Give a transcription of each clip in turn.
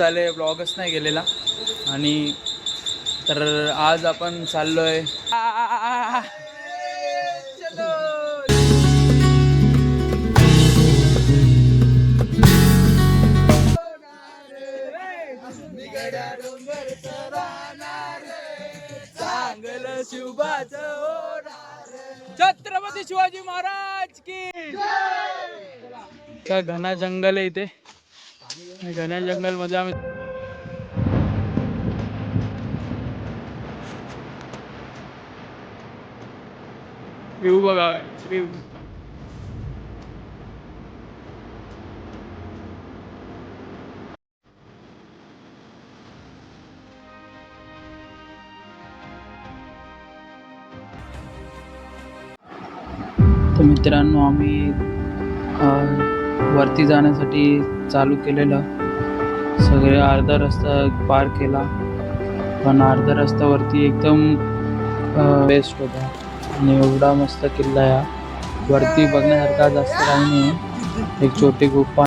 झाले ब्लॉगच नाही गेलेला आणि तर आज आपण चाललोय छत्रपती शिवाजी महाराज की काय घना जंगल आहे इथे. घना जंगल मध्ये आम्ही व्ह्यू बघा. व्ह्यू तर मित्रांनो आम्ही वरती जाण्यासाठी चालू केलेलं. सगळे अर्धा रस्ता पार केला पण अर्धा रस्त्यावरती एकदम बेस्ट होता आणि एवढा मस्त किल्ला या वरती बघण्यासारखा जास्त काही नाही. एक छोटी गुफा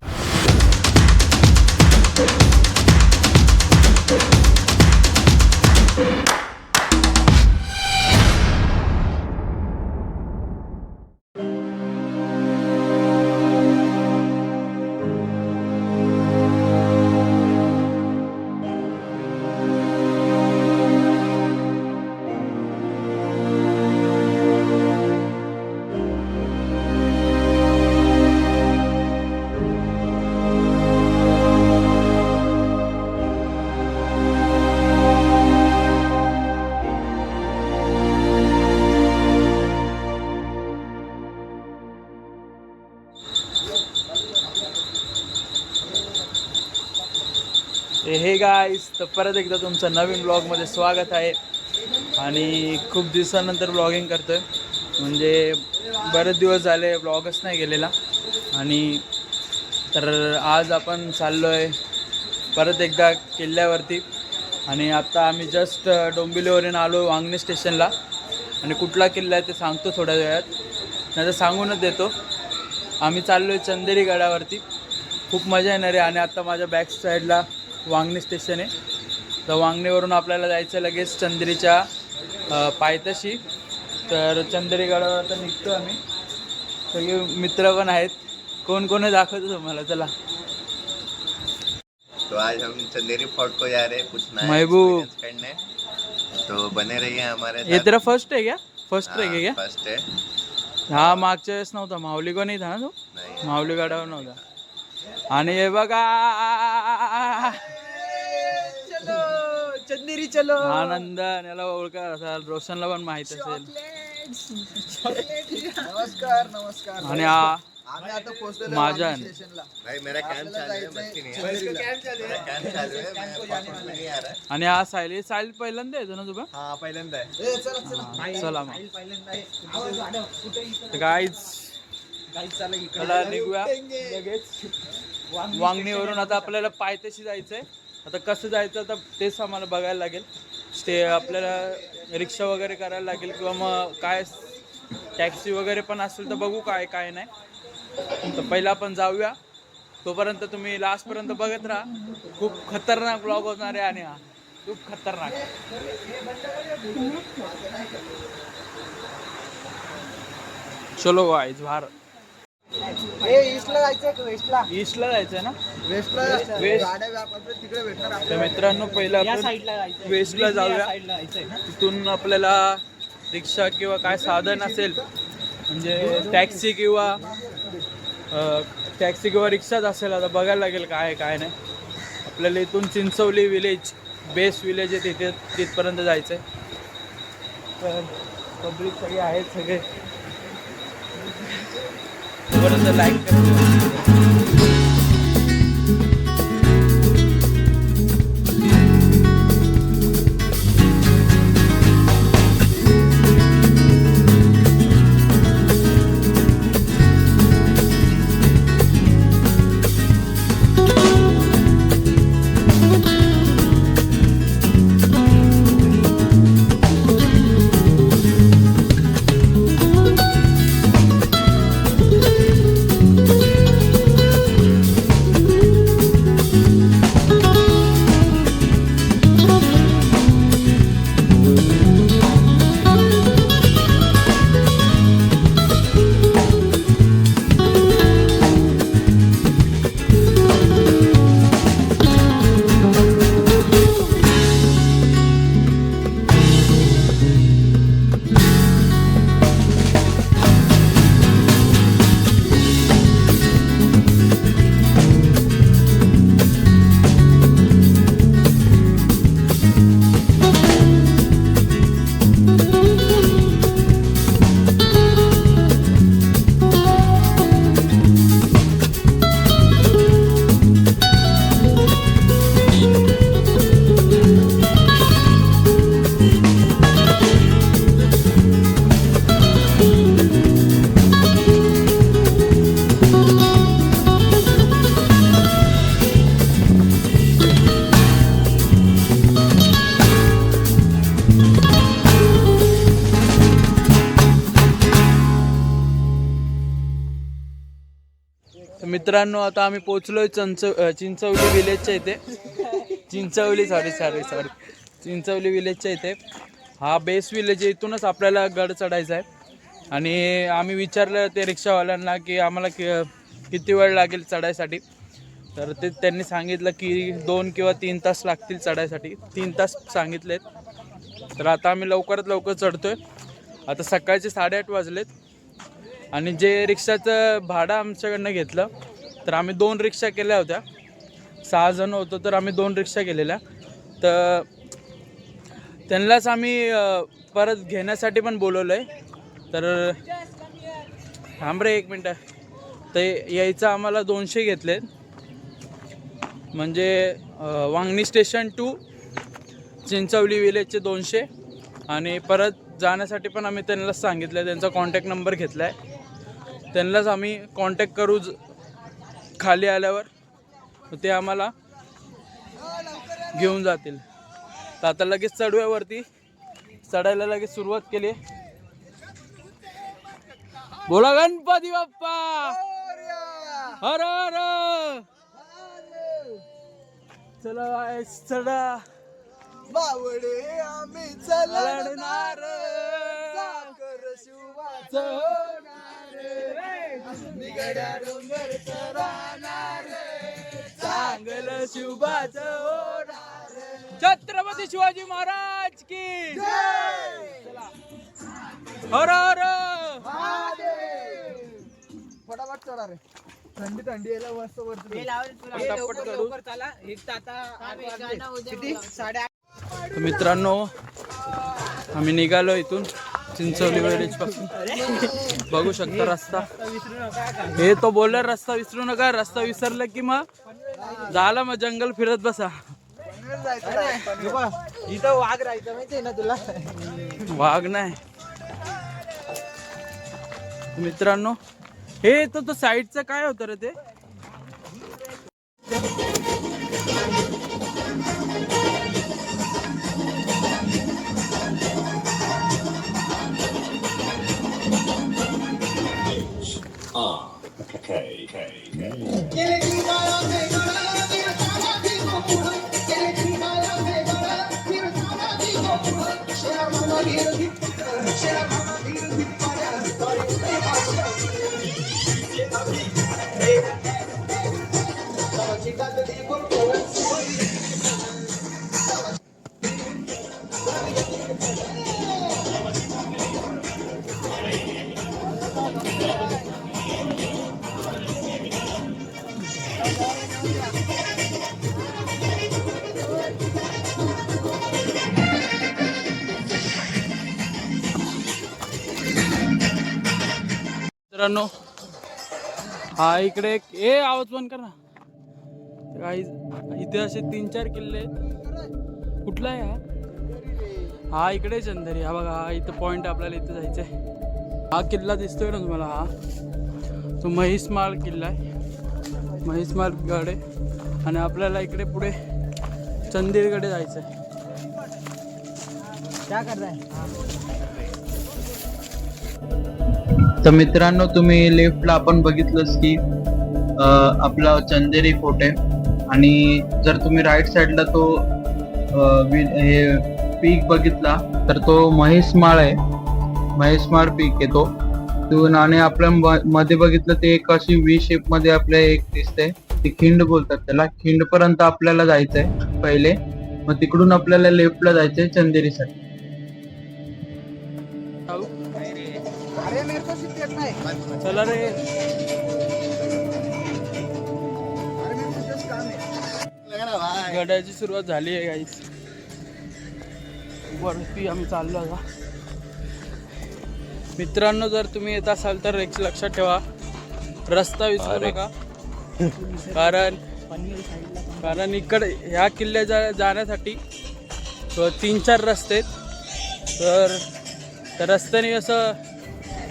हे गाईस. तर परत एकदा तुमचं नवीन ब्लॉगमध्ये स्वागत आहे आणि खूप दिवसानंतर ब्लॉगिंग करतोय. म्हणजे बरेच दिवस झाले ब्लॉगच नाही गेलेला आणि तर आज आपण चाललो आहे परत एकदा किल्ल्यावरती. आणि आता आम्ही जस्ट डोंबिवलीवरून आलो वांगणी स्टेशनला आणि कुठला किल्ला आहे ते सांगतो थोड्या वेळात, नाही तर सांगूनच देतो. आम्ही चाललो आहे चंदेरी गडावरती. खूप मजा येणार आहे. आणि आता माझ्या बॅक साईडला वांगणी स्टेशन आहे. तर वांगणीवरून आपल्याला जायचं लगेच चंदेरीच्या पायथ्याशी. तर चंदेरी गडावर आता निघतो आम्ही. सगळे मित्र पण आहेत. कोण कोण दाखवतो तुम्हाला. चला. तो आज हम चंदेरी फोर्ट को जा रहे हैं, कुछ नया महबूब करने, तो बने रहिए हमारे ये साथ. तेरा फर्स्ट है क्या? फर्स्ट ट्रेक है क्या? फर्स्ट है. हा मागच्या वेळेस नव्हता. माऊली को नाही था ना तो. नहीं. माऊली गडावर नव्हता. आणि हे बघा चंदेरी चलो. आनंदन याला ओळखा असाल, रोशनला पण माहित असेल. नमस्कार नमस्कार. आणि हा आम्ही आता पोहोचलो महाजन. स्टेशनला. भाई मेरा कैंप चालू है, मस्ती नहीं है. मेरा कैंप चालू है, मैं पासपोर्ट में नहीं आ रहा. आणि हा साहिल. साहिल पहिल्यांदा येतो ना तुला. हा पहिल्यांदा आहे. ए चला चला. चला मग. पहिल्यांदा आहे. आवाज वाढव. कुठे गाईज चला इकडे. चला निघूया लगेच. वांगणीवरून आता आपल्याला पायथ्याशी जायचंय. आता कसं जायचं आता तेच आम्हाला बघायला लागेल. आपल्याला रिक्षा वगैरे करायला लागेल किंवा मग काय टॅक्सी वगैरे पण असेल तर बघू काय काय नाही. तर पहिला आपण जाऊया. तोपर्यंत तुम्ही लास्टपर्यंत बघत राहा. खूप खतरनाक ब्लॉग होणार आहे आणि हा खूप खतरनाक. चलो गाईज बाहेर. ईस्टला जायचंय का वेस्टला? ईस्टला जायचंय ना. वेस्टला वेस्ट. गाड्या आपल्या तिकडे भेटणार तर आपल्याला. मित्रांनो पहिलं आपण वेस्टला जाऊया. तिथून आपल्याला रिक्षा किंवा काय साधन असेल म्हणजे टॅक्सी किंवा रिक्षाच असेल. आता बघायला लागेल काय आहे काय नाही. आपल्याला इथून चिंचवली विलेज बेस्ट विलेज आहे तिथे तिथपर्यंत जायचं आहे. तर पब्लिक सगळे आहेत. सगळे तोपर्यंत लाईक करा. मित्रांनो आता आम्ही पोचलोय चिंचवली विलेजच्या इथे. चिंचवली चिंचवली विलेजच्या इथे. हा बेस विलेज आहे, इथूनच आपल्याला गड चढायचा आहे. आणि आम्ही विचारलं ते रिक्षावाल्यांना की आम्हाला किती वेळ लागेल चढायसाठी. तर त्यांनी सांगितलं की 2 किंवा 3 तास लागतील चढायसाठी. 3 तास सांगितलेत. तर आता आम्ही लवकरात लवकर चढतोय. आता सकाळचे 8:30 वाजलेत. आणि जे रिक्षाचं भाडं आमच्याकडनं घेतलं, तर आम्ही 2 रिक्षा केल्या होत्या. 6 जण होतो, तर आम्ही 2 रिक्षा केलेल्या. तर त्यांनाच आम्ही परत घेण्यासाठी पण बोलवलं आहे. तर थांब रे 1 मिनटं. ते यायचं आम्हाला 200 घेतलेत. म्हणजे वांगणी स्टेशन टू चिंचवली विलेजचे 200. आणि परत जाण्यासाठी पण आम्ही त्यांनाच सांगितलं. त्यांचा कॉन्टॅक्ट नंबर घेतला आहे. त्यांनाच आम्ही कॉन्टॅक्ट करू खाली आल्यावर. ते आम्हाला घेऊन जातील. तर आता लगेच चढव्यावरती चढायला लगेच सुरुवात केली. बोला गणपती बाप्पा हर हर. चला चढा बावडे आम्ही चलणार साखर शिवाचं निगड्या डोंगर चढणार चांगलं शुभाचं होणार. छत्रपती शिवाजी महाराज की चला हर हर. फटाफट चढा रे. थंडी थंडी यायला मस्त वरती. पटापट चढू. किती 8:30. तर मित्रांनो आम्ही निघालो इथून चिंचवली विलेज पासून. बघू शकता रस्ता. हे तो बोलला रस्ता विसरू नका. रस्ता विसरला की मग झाला, मग जंगल फिरत बसा. इथं वाघ राहायचं माहितीये ना तुला. वाघ नाही मित्रांनो. हे तो साईडचं काय होतं रे ते. मित्रांनो हा इकडे एक आवाज बंद कर ना. इथे असे 3-4 किल्ले आहेत. कुठला आहे हा इकडे चंदेरी. हा बघा, हा इथं पॉइंट आपल्याला इथं जायचंय. हा किल्ला दिसतोय ना तुम्हाला. हा तो महिषमाळ किल्ला आहे. महिषमाळ गड आहे. आणि आपल्याला इकडे पुढे चंदेरीकडे जायचंय. काय करताय. तर मित्रांनो तुम्ही लेफ्टला आपण बघितलंच की आपला चंदेरी फोर्ट आहे. आणि जर तुम्ही राईट साईडला तो हे पीक बघितला तर तो महिषमाळ आहे. महिषमाळ पीक आहे तो. आणि आपल्या मध्ये बघितलं ते एक अशी व्ही शेप मध्ये आपल्या एक दिसते. ती खिंड बोलतात त्याला. खिंड पर्यंत आपल्याला जायचंय पहिले. मग तिकडून आपल्याला लेफ्टला जायचंय चंदेरीसाठी. अरे मेरे को शिकत नाही. चला रे. अरे मेरे को just काम आहे. गडाची सुरुवात झाली आहे गाईस. वरती आम्ही चाललो आता. मित्रांनो जर तुम्ही येत असाल तर एक लक्षात ठेवा, रस्ता विसरू नका. कारण इकडे ह्या किल्ल्याच्या जाण्यासाठी 3-4 रस्ते आहेत. तर त्या रस्त्याने असं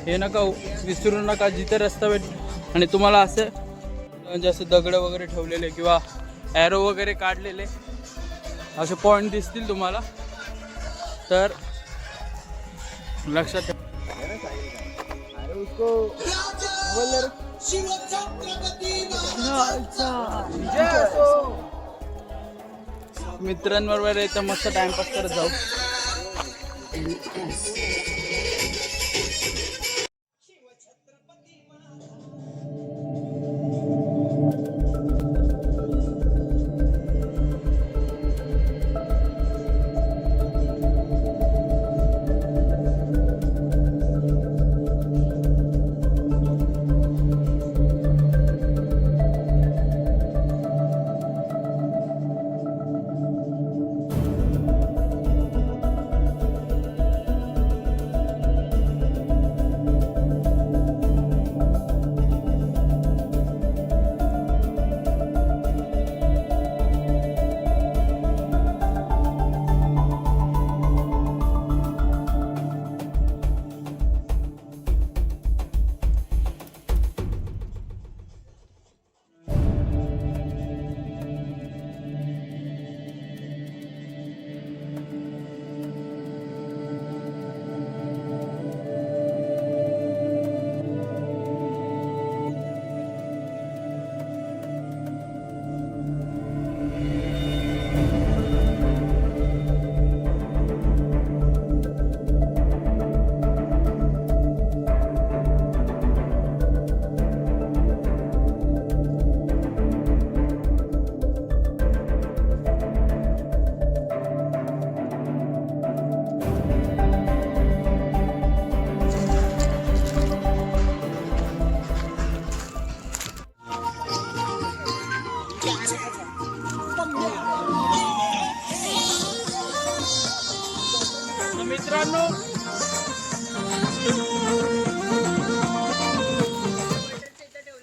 हे नका विसरू नका. जिथे रस्ता आणि तुम्हाला असे म्हणजे असे दगड वगैरे ठेवलेले किंवा ॲरो वगैरे काढलेले असे पॉईंट दिसतील तुम्हाला. तर लक्षात ठेवा. अरे उसको बोल मित्रांबरोबर इथं मस्त टाइमपास करत जाऊ.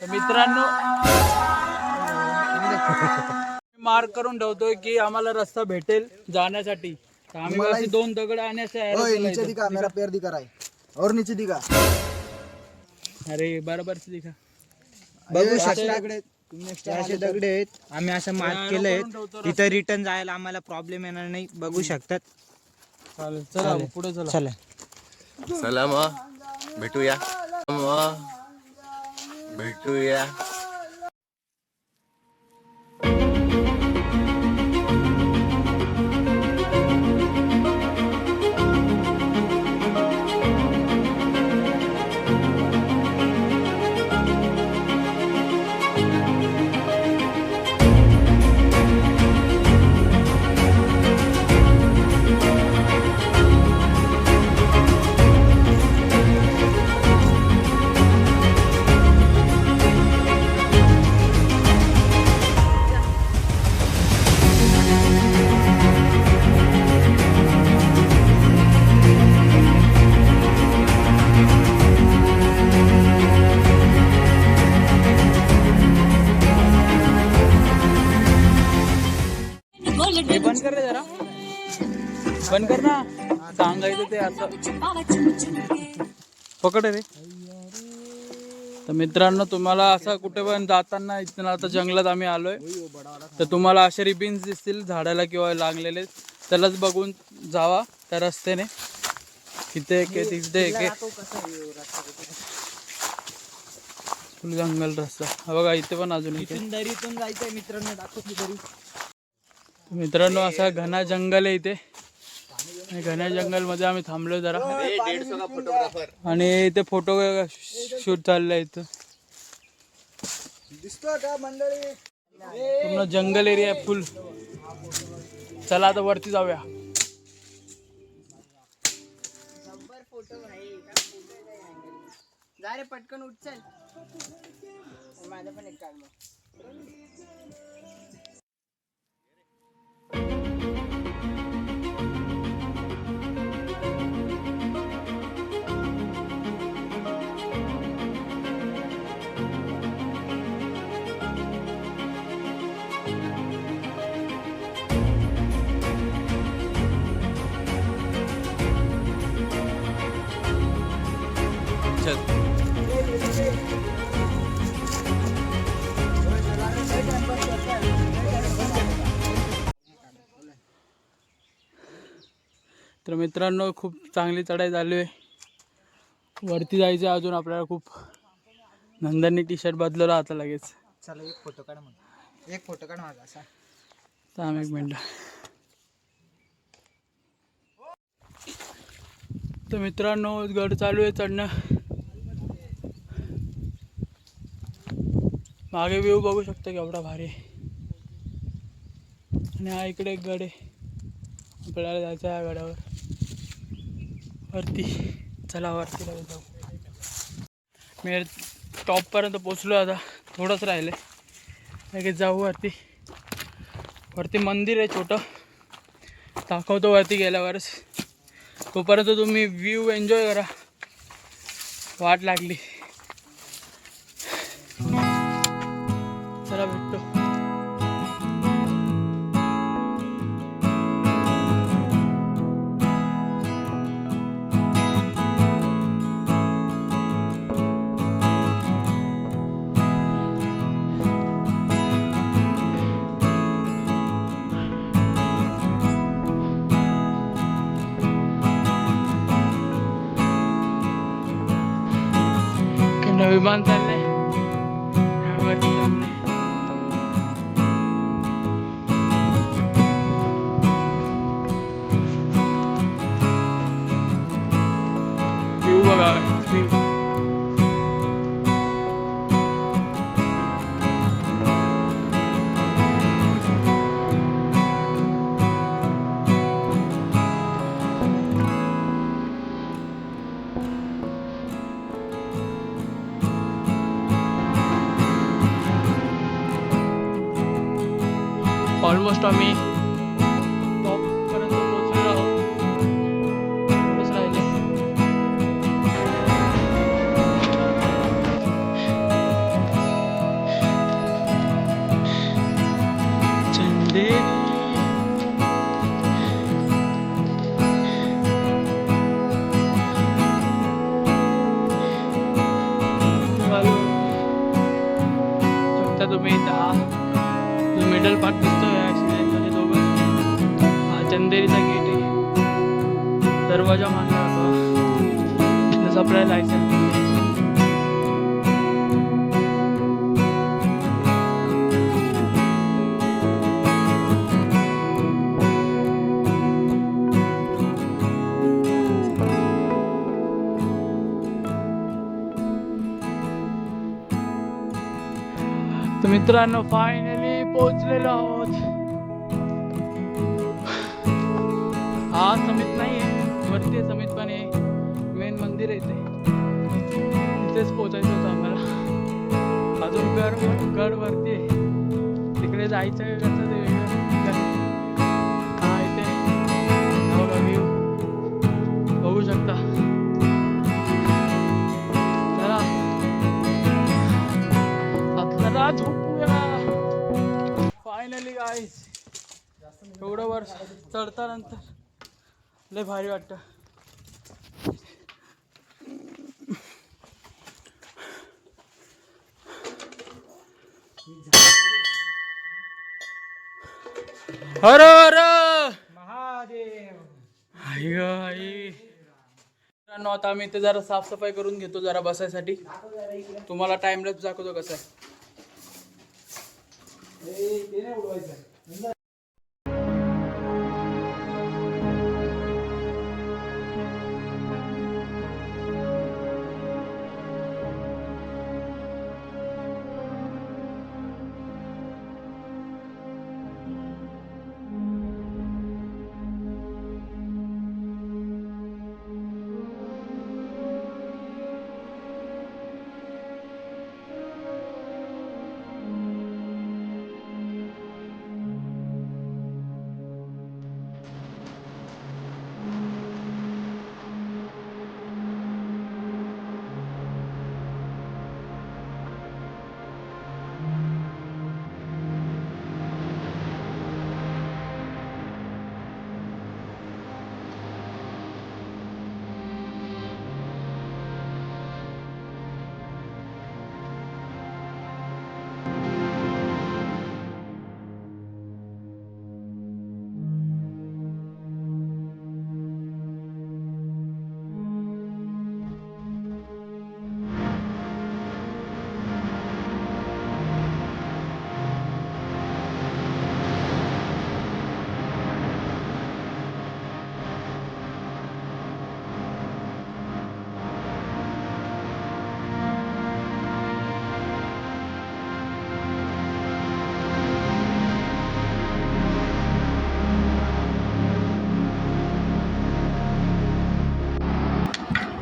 मित्रांनो मार्क करून ठेवतोय की आम्हाला रस्ता भेटेल जाण्यासाठी. तर आम्ही अशी 2 दगड ओए नीचे दिखा, मेरा पैर दिखा रहा है और नीचे दिखा. अरे बरोबर से दिखा. बघू शकता असे दगड आहेत. आम्ही असं मार्क केलंय तिथं रिटर्न जायला आम्हाला प्रॉब्लेम येणार नाही. बघू शकतात. चालेल चला पुढे चला. चला चला मग भेटूया. भेटूया. हे बंद कर रे जरा. बंद कर ना. सांगायचं ते असं पकड रे. तर मित्रांनो तुम्हाला असं कुठे पण जाताना इथून आता जंगलात आम्ही आलोय तर तुम्हाला असे रिबिन्स दिसतील झाडाला किंवा लागलेले. त्यालाच बघून जावा त्या रस्त्याने. इथे एक आहे तिथे एक आहे. फुल जंगल रस्ता. हा बघा इथे पण अजून एक आहे. दरीतून जायचंय मित्रांनो. दाखवतो दरी. मित्रांनो असा घना जंगल आहे इथे. घना जंगल मध्ये आम्ही थांबलोय जरा. 150 का फोटोग्राफर. आणि इथे फोटो शूट चाललंय इथं. दिसतो का मंडळी? पूर्ण जंगल एरिया आहे फुल. चला आता वरती जाऊया. जा रे पटकन उठ चल. माझं पण एक काढ मग. तर मित्रांनो खूप चांगली चढाई झाली आहे. वरती जायचं अजून आपल्याला खूप. नंदननी टी शर्ट बदलवला आता लगेच. चला एक फोटो काढ मग. एक फोटो काढ माझा असा. थांब एक मिनिट. तर मित्रांनो गड चालू आहे चढणं. मागे व्ह्यू बघू शकता केवढा भारी आहे. आणि हा इकडे एक गड आहे. आपल्याला जायचं आहे या गडावर वरती. चला वरती जाऊ. मी टॉपपर्यंत पोचलो. आता थोडंच राहिलं आहे. लगेच जाऊ वरती. वरती मंदिर आहे छोटं. दाखवतो वरती गेल्यावरच. तोपर्यंत तुम्ही व्ह्यू एन्जॉय करा. वाट लागली. चला भेटतो. विमान चाललंय वरती चाललंय. व्ह्यू बघा. ऑलमोस्ट आम्ही टॉपपर्यंत पोहोचलेलो आहोत. थोडंच राहिले. चंदेरी शकता तुम्ही. जो मिडल पार्ट दिसतोय ॲक्सिडेंटमध्ये दोघं. हा चंदेरीचा गेट आहे. दरवाजा मानला जातो जसं आपल्याला लायसन्स. तर मित्रांनो फायनली पोहोचलेलो आहोत. हा समित नाही आहे. वरती आहे समित पण आहे. मेन मंदिर आहे इथेच पोचायचं होतं आम्हाला. अजून गड वरती आहे. तिकडे जायचं कसं ते वेगळं. हा इथे व्ह्यू बघू शकता. चला आता झोपूया फायनली गाईज. एवढं वर चढतानंतर लय भारी वाटतं. हर हर महादेव. आई ग आई. मित्रांनो आता आम्ही इथे जरा साफसफाई करून घेतो जरा बसायसाठी. तुम्हाला टाइमलेस दाखवतो कसं आहे.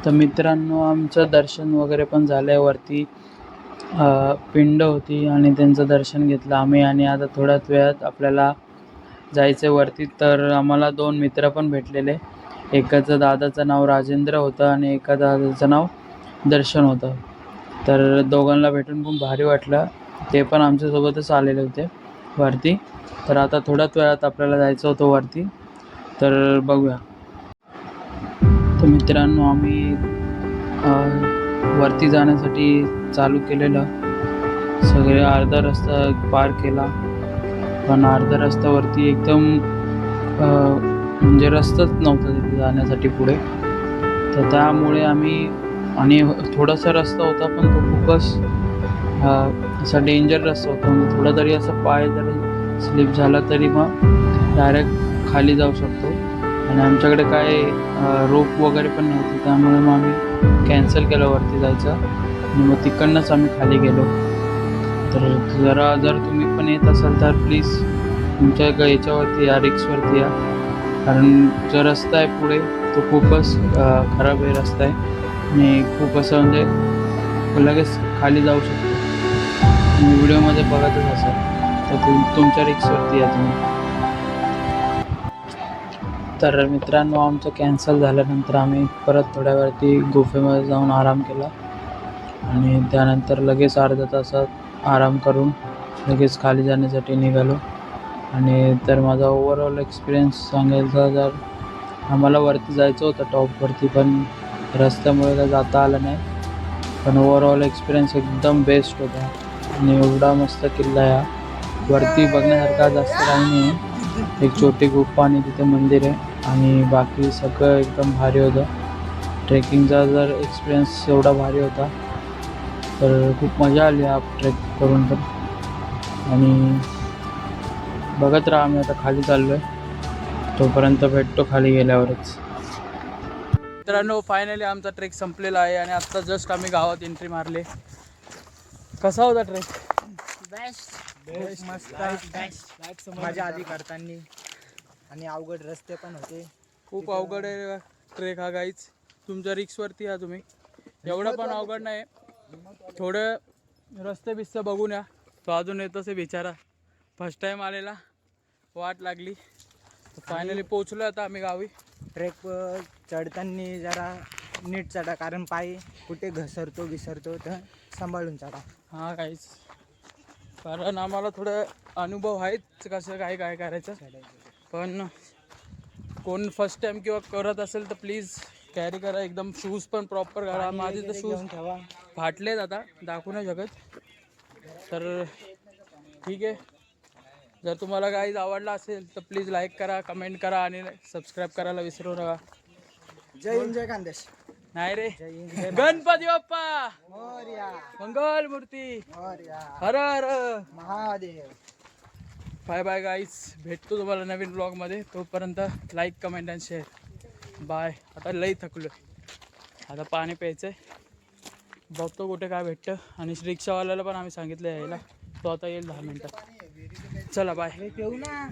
तर मित्रांनो आमचं दर्शन वगैरे पण झालं आहे. वरती पिंड होती आणि त्यांचं दर्शन घेतलं आम्ही. आणि आता थोड्याच वेळात आपल्याला जायचं वरती. तर आम्हाला 2 मित्र पण भेटलेले. एकाचं दादाचं नाव राजेंद्र होतं आणि एका दादाचं नाव दर्शन होतं. तर दोघांना भेटून खूप भारी वाटलं. ते पण आमच्यासोबतच आलेले होते वरती. तर आता थोड्याच वेळात आपल्याला जायचं होतं वरती. तर बघूया. तर मित्रांनो आम्ही वरती जाण्यासाठी चालू केलेलं. सगळे अर्धा रस्ता पार केला. पण अर्धा रस्त्यावरती एकदम म्हणजे रस्ताच नव्हता तिथे जाण्यासाठी पुढे. तर त्यामुळे आम्ही आणि थोडासा रस्ता होता पण तो खूपच असा डेंजर रस्ता होता. म्हणजे थोडा तरी असं पाय जरी स्लिप झाला तरी मग डायरेक्ट खाली जाऊ शकतो. आणि आमच्याकडे काय रोप वगैरे पण नव्हती. त्यामुळे मग आम्ही कॅन्सल केलं वरती जायचं आणि मग तिकडनंच आम्ही खाली गेलो. तर जर तुम्ही पण येत असाल तर प्लीज तुमच्या याच्यावरती या, रिक्सवरती या. कारण जो रस्ता आहे पुढे तो खूपच खराब आहे रस्ता आहे. आणि खूप असं म्हणजे लगेच खाली जाऊ शकतो. तुम्ही व्हिडिओमध्ये बघतच असाल. तर तुमच्या रिक्सवरती या तुम्ही. तर मित्रांनो आमचं कॅन्सल झाल्यानंतर आम्ही परत थोड्या वेळाती गुफेमध्ये जाऊन आराम केला. आणि त्यानंतर लगेच अर्ध्या तासात आराम करून लगेच खाली जाण्यासाठी निघालो. आणि तर माझा ओव्हरऑल एक्सपिरियन्स सांगायचा तर आम्हाला वरती जायचं होतं टॉपवरती पण रस्त्यामुळे काय जाता आलं नाही. पण ओव्हरऑल एक्सपिरियन्स एकदम बेस्ट होता. आणि एवढा मस्त किल्ला या वरती बघण्यासारखा जास्त काही नाही आहे. एक छोटी गुफा आणि तिथे मंदिर आहे. आणि बाकी सगळं एकदम भारी होतं. ट्रेकिंगचा जर एक्सपिरियन्स एवढा भारी होता तर खूप मजा आली हा ट्रेक करून पण. आणि बघत राहा. आम्ही आता खाली चाललो आहे. तोपर्यंत भेटतो खाली गेल्यावरच. मित्रांनो फायनली आमचा ट्रेक संपलेला आहे आणि आत्ता जस्ट आम्ही गावात एंट्री मारले. कसा होता ट्रेक? बेस्ट मस्त मजा आली करताना. आणि अवघड रस्ते पण होते. खूप अवघड आहे ट्रेक हा गाईच. तुमच्या रिक्सवरती या तुम्ही. एवढं पण अवघड नाही. थोडं रस्ते बिस्ते बघून या. तो अजून येतोच आहे बिचारा. फर्स्ट टाईम आलेला. वाट लागली. फायनली पोचलो आता आम्ही गावी. ट्रेक चढताना जरा नीट चढा कारण पाय कुठे घसरतो तर सांभाळून चढा. हां काहीच कारण आम्हाला थोडं अनुभव आहेच कसं काय करायचं. पण कोण फर्स्ट टाईम किंवा करत असेल तर प्लीज कॅरी करा. एकदम शूज पण प्रॉपर करा. माझे तर शूज ठेवा. फाटलेत आता दाखवू नाही शकत. तर ठीक आहे. जर तुम्हाला काहीच आवडला असेल तर प्लीज लाईक करा, कमेंट करा आणि सबस्क्राईब करायला विसरू नका. जय हिंद जय खानदेश. नाही रे. जय हिंद जय गणपती बाप्पा मोरया. मंगल मूर्ती. मोरया. हर हर महादेव. Bye bye guys. भेटतो तुम्हाला नवीन ब्लॉगमध्ये. तोपर्यंत लाईक कमेंट आणि शेअर. बाय. आता लई थकलो. आता पाणी प्यायचं आहे. बघतो कुठे काय भेटतं. आणि रिक्षावाल्याला पण आम्ही सांगितलं यायला. तो आता येईल 10 मिनटात. चला बाय. ठेवू ना.